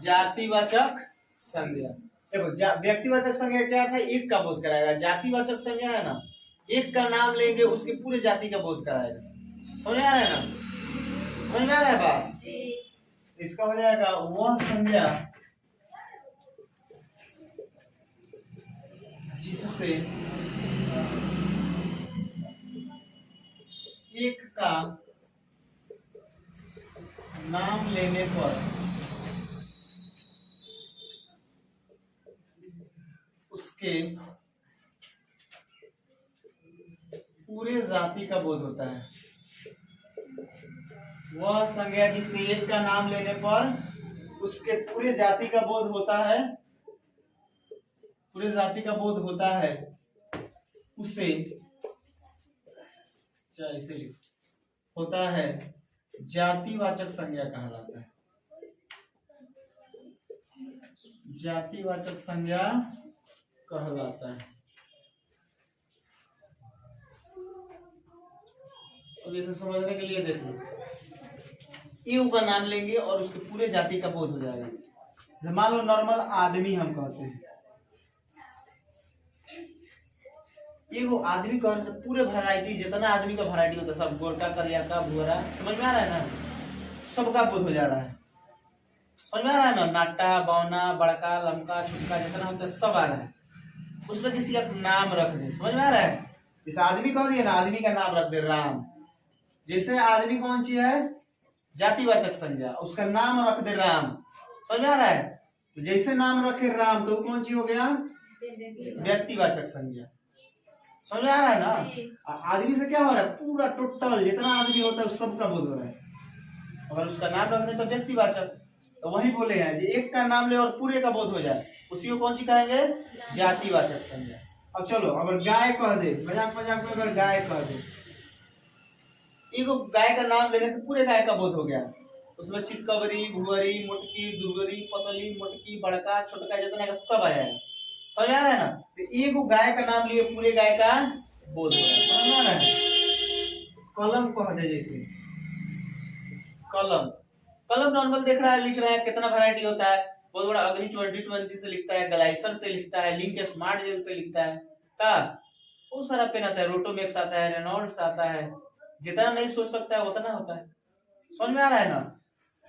जातिवाचक संज्ञा। देखो व्यक्तिवाचक संज्ञा क्या था, एक का बोध कराएगा। जातिवाचक संज्ञा है ना, एक का नाम लेंगे उसके पूरे जाति का बोध कराएगा। समझ आ रहा है ना, समझ में आ रहा है बात। इसका हो जाएगा वह संज्ञा जिससे एक का नाम लेने पर उसके पूरे जाति का बोध होता है। वह संज्ञा जिससे एक का नाम लेने पर उसके पूरे जाति का बोध होता है, पूरे जाति का बोध होता है, उसे होता है जातिवाचक संज्ञा कहलाता है। जातिवाचक संज्ञा कहलाता है। अब इसे समझने के लिए देख लो, यू का नाम लेंगे और उसके पूरे जाति का बोध हो जाएगा। मान लो नॉर्मल आदमी हम कहते हैं, एगो आदमी कहने से पूरे वैरायटी, जितना आदमी का वैरायटी होता है सब, गोरका करिया का भूरा, समझ में आ रहा है ना, सबका बोध हो जा रहा है। समझ में आ रहा है ना, नाटा बौना बड़का लमका छुटका जितना होता है सब आ रहा है। उसमें किसी का नाम रख दे, समझ में आ रहा है। जैसे आदमी कह दिया ना, आदमी का नाम रख दे राम। जैसे आदमी कौन सी है, जातिवाचक संज्ञा, उसका नाम रख दे राम। समझ में आ रहा है। तो जैसे नाम रखे राम तो कौन सी हो गया, व्यक्तिवाचक संज्ञा। समझ में आ रहा है ना। आदमी से क्या हो रहा है, पूरा टोटल जितना आदमी होता है सबका बोध हो रहा है। अगर उसका नाम रख दे तो व्यक्तिवाचक। तो वही बोले हैं कि एक का नाम ले और पूरे का बोध हो जाए, उसी को कौन सी कहेंगे, जातिवाचक संज्ञा। अब चलो, अगर गाय कह दे, मजाक मजाक में अगर गाय कह दे, एगो गाय का नाम लेने से पूरे गाय का बोध हो गया। उसमें चितकबरी भुअरी मुटकी दुबरी पतली मुटकी बड़का छोटका जितना का सब आया है। समझ आ रहा है ना। तो एगो गाय का नाम लिए पूरे गाय का बोध हो रहा है। समझ आ रहा है। कलम कह दे, जैसे कलम, कलम नॉर्मल देख रहा है, लिख रहा है, कितना वैरायटी होता है। बहुत बड़ा अग्नि 2020 से लिखता है, ग्लाइसर से लिखता है, लिंक स्मार्ट जेल से लिखता है, का बहुत सारा पेन आता है, रोटोमेक्स आता है, रेनॉल्ड्स आता है। जितना नहीं सोच सकता है उतना होता है। समझ में आ रहा है ना।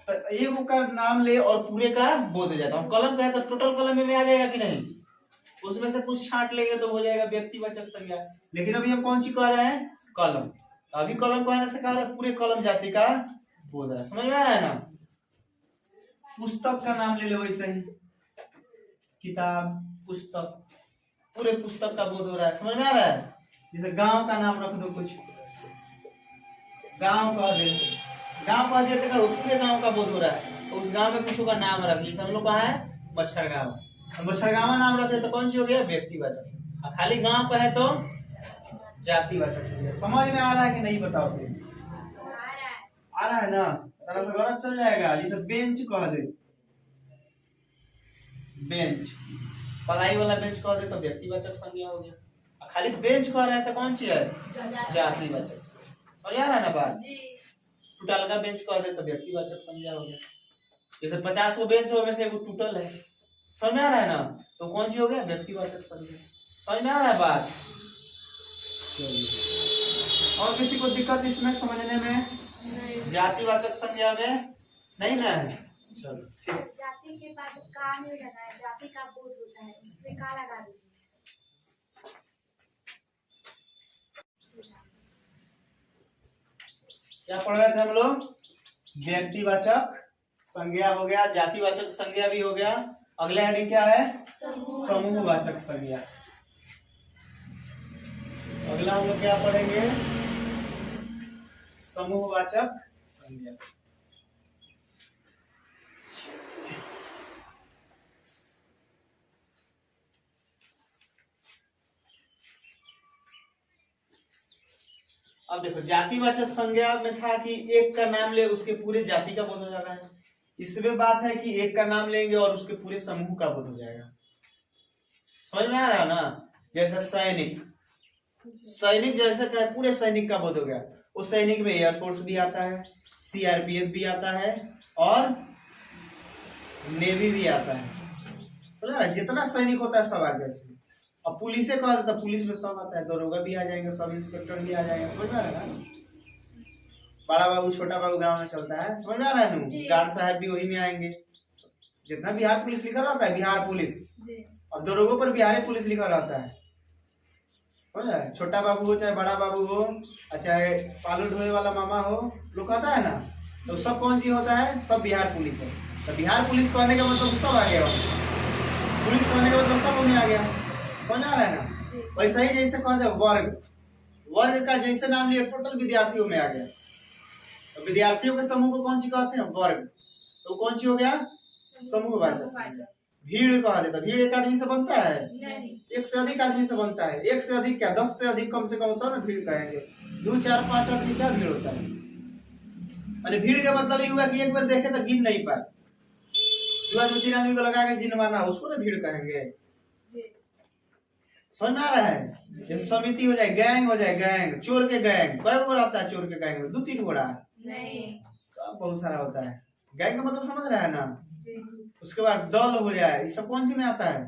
तो एगो का नाम ले और पूरे का बोध हो जाता है। कलम का है तो टोटल कलम में आ जाएगा कि नहीं, उसमें से कुछ छांट लेंगे तो हो जाएगा व्यक्तिवाचक संज्ञा। लेकिन अभी हम कौन सी कह रहे हैं, कलम। अभी कलम कहने से कह रहे हैं पूरे कलम जाति का बोध है। समझ में आ रहा है ना। पुस्तक का नाम ले लो, वैसे ही किताब पुस्तक, पूरे पुस्तक का बोध हो रहा है। समझ में आ रहा है। जैसे गांव का नाम रख दो, कुछ गांव कह दे, गांव कह दिया तो पूरे गांव का बोध हो रहा है। तो उस गांव में कुछ का नाम रख ली, हम लोग कहा है मच्छरगांव, मच्छरगांव नाम रखे तो कौन सी हो गया, व्यक्तिवाचक। और खाली गांव का है तो जातिवाचक संज्ञा। समझ में आ रहा है कि नहीं, बताओ। आ रहा है ना, तरह से गलत चल जाएगा। जैसे बेंच कह दे, बेंच पलाई वाला बेंच कह दे तो व्यक्तिवाचक संज्ञा हो गया। खाली बेंच कह रहे हैं तो कौन सी है, जातिवाचक। समझ आ रहा है ना बात। टूटल का बेंच कह दे तो व्यक्तिवाचक संज्ञा हो गया। जैसे 50 को बेंच हो में से एगो टूटल है, समझ में आ रहा है ना, तो कौन सी हो गया, व्यक्तिवाचक संज्ञा। समझ में आ रहा है बात। और किसी को दिक्कत इसमें समझने में, जातिवाचक संज्ञा में नहीं ना है। चलो ठीक। जाति के बाद का नहीं लगा है, जाति का बोध होता है, इसमें का लगा दीजिए। क्या पढ़ रहे थे हम लोग, व्यक्तिवाचक संज्ञा हो गया, जातिवाचक संज्ञा भी हो गया। अगला हेडिंग क्या है, समूहवाचक संज्ञा। अगला हम लोग क्या पढ़ेंगे, समूहवाचक संज्ञा। अब देखो, जातिवाचक संज्ञा में था कि एक का नाम ले उसके पूरे जाति का बोध हो जाता है। इसमें बात है कि एक का नाम लेंगे और उसके पूरे समूह का बोध हो जाएगा। समझ में आ रहा है ना। जैसे सैनिक, सैनिक जैसे क्या पूरे सैनिक का बोध हो गया। उस सैनिक में एयरफोर्स भी आता है, सीआरपीएफ भी आता है और नेवी भी आता है, समझ रहा है? जितना सैनिक होता है सब आ गया इसमें। अब पुलिस कहा जाता है, पुलिस में सब आता है, दरोगा भी आ जाएंगे, सब इंस्पेक्टर भी आ जाएंगे, समझ में आ रहा है ना? बड़ा बाबू छोटा बाबू गांव में चलता है, समझ में आ रहा है ना? गार्ड साहब भी वही में आएंगे। जितना बिहार पुलिस लिखा रहता है बिहार पुलिस, और दरोगों पर बिहारी पुलिस लिखा रहता है, समझ रहा है? छोटा बाबू हो चाहे बड़ा बाबू हो, चाहे पालू ढोए वाला मामा हो, लोग कहता है ना, तो सब कौन चीज होता है? सब बिहार पुलिस है। तो बिहार पुलिस कहने का मतलब सब आ गया, पुलिस कहने का मतलब सब में आ गया, समझ आ रहा है ना? वैसा ही जैसे कहते हैं वर्ग, वर्ग का जैसे नाम लिया टोटल विद्यार्थियों में आ गया। तो विद्यार्थियों के समूह को कौन सी कहते हैं? वर्ग। तो कौन सी हो गया? समूहवाचक। भीड़ कहा जाता है, भीड़ एक आदमी से बनता है नहीं, एक से अधिक आदमी से बनता है। एक से अधिक क्या, 10 से अधिक कम से कम होता है ना, भीड़ कहेंगे। 2 4 5 आदमी क्या भीड़ होता है? अरे भीड़ का मतलब ये हुआ कि एक बार देखे तो गिन नहीं पाए, 2 आदमी 3 आदमी को लगा के गिनवाना, उसको ना भीड़ कहेंगे। समझ में आ रहा है? जैसे समिति हो जाए, गैंग हो जाए, गैंग, चोर के गैंग, कई गो रहता है चोर के गैंग में? 2 3 गोड़ा नहीं, सब बहुत सारा होता है। गैंग का मतलब समझ रहा है ना? उसके बाद दल हो जाए, ये सब कौन सी में आता है?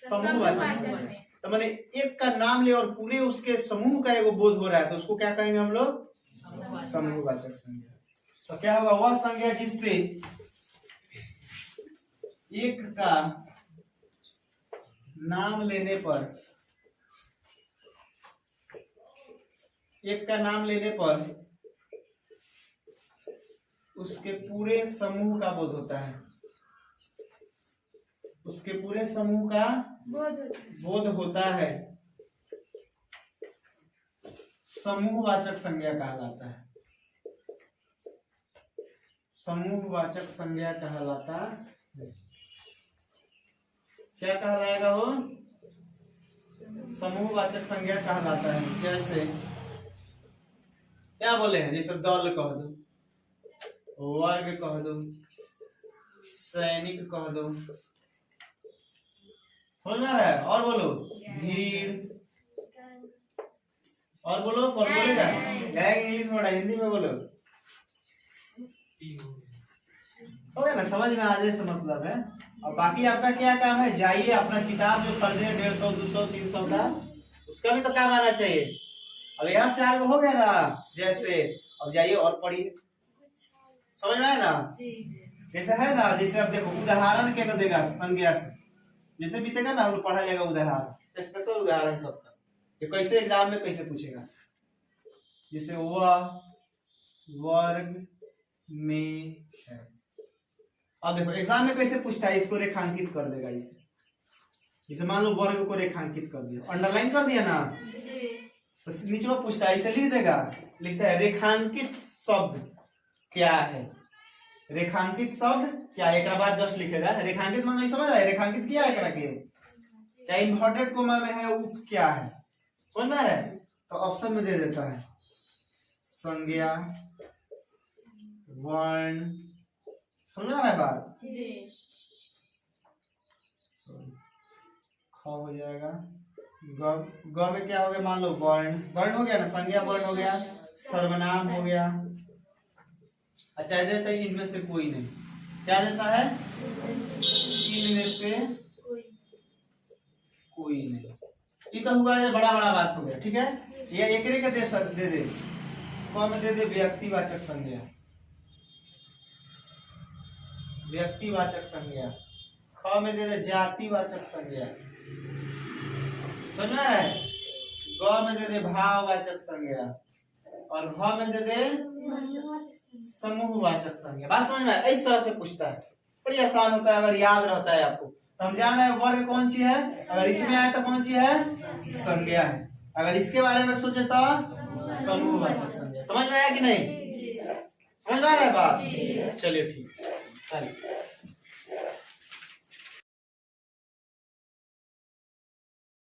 समूहवाचक में। तो मैंने एक का नाम लिया और पूरे उसके समूह का एगो बोध हो रहा है, तो उसको क्या कहेंगे हम लोग? समूहवाचक संज्ञा। तो क्या होगा? वह संज्ञा जिससे एक का नाम लेने पर, एक का नाम लेने पर उसके पूरे समूह का बोध होता है, उसके पूरे समूह का बोध होता है, समूहवाचक संज्ञा कहलाता है। समूहवाचक संज्ञा कहलाता है। क्या कहलाएगा वो? समूहवाचक संज्ञा कहलाता है। जैसे क्या बोले हैं? जैसे दल कह दो, वर्ग कह दो, सैनिक कह दो, समझ में आ रहा है? और बोलो भीड़, और बोलो कौन बोलेगा? गैंग इंग्लिश में, हिंदी में बोलो, हो गया ना? समझ में आ जाए से मतलब है। और बाकी आपका क्या काम है? जाइए अपना किताब जो खरीदे 150 200 300 का, उसका भी तो काम आना चाहिए। अब यहाँ 4 गो हो गया ना, जैसे अब जाइए और पढ़िए, समझ में आया ना? जैसे है ना, जैसे अब देखो उदाहरण क्या देगा संज्ञा से, जैसे बीतेगा ना हम लोग पढ़ा जाएगा उदाहरण, स्पेशल उदाहरण सबका, ये कैसे एग्जाम में कैसे पूछेगा। जैसे वह वर्ग में है, अब देखो एग्जाम में कैसे पूछता है, इसको रेखांकित कर देगा इसे। जैसे मान लो वर्ग को रेखांकित कर दिया, अंडरलाइन कर दिया ना, तो नीचे में पूछता है, इसे लिख देगा, लिखता है रेखांकित शब्द क्या है, रेखांकित शब्द क्या है, एक बाद जस्ट लिखेगा। रेखांकित मतलब नहीं समझ रहा है? रेखांकित क्या है करके, चाहे इन्वर्टेड कोमा में है वो क्या है, समझ में आ रहा है? तो ऑप्शन में दे देता है संज्ञा, वर्ण, समझ आ रहा है बात? ख हो जाएगा, ग में क्या हो गया? मान लो वर्ण, वर्ण हो गया ना, संज्ञा वर्ण हो गया, सर्वनाम हो गया। अच्छा देता है इनमें से कोई नहीं, क्या देता है? इनमें से कोई नहीं। ये तो हुआ है, बड़ा बड़ा बात हो गया, ठीक है? ये एक के दे दे, क में दे दे व्यक्तिवाचक संज्ञा, व्यक्तिवाचक संज्ञा, ख में दे दे जातिवाचक संज्ञा, समझ में आ रहा है? ग में दे दे भाववाचक संज्ञा, और ह में दे दे समूहवाचक संज्ञा। बात समझ में? इस तरह से पूछता है, बड़ी आसान होता है अगर याद रहता है आपको। तो हम जान रहे हैं वर्ग कौन सी है, अगर इसमें आए तो कौन सी है? संज्ञा है। अगर इसके बारे में सोचे तो समूहवाचक संज्ञा। समझ में आया कि नहीं? समझ में आ रहा है बात? चलिए ठीक है।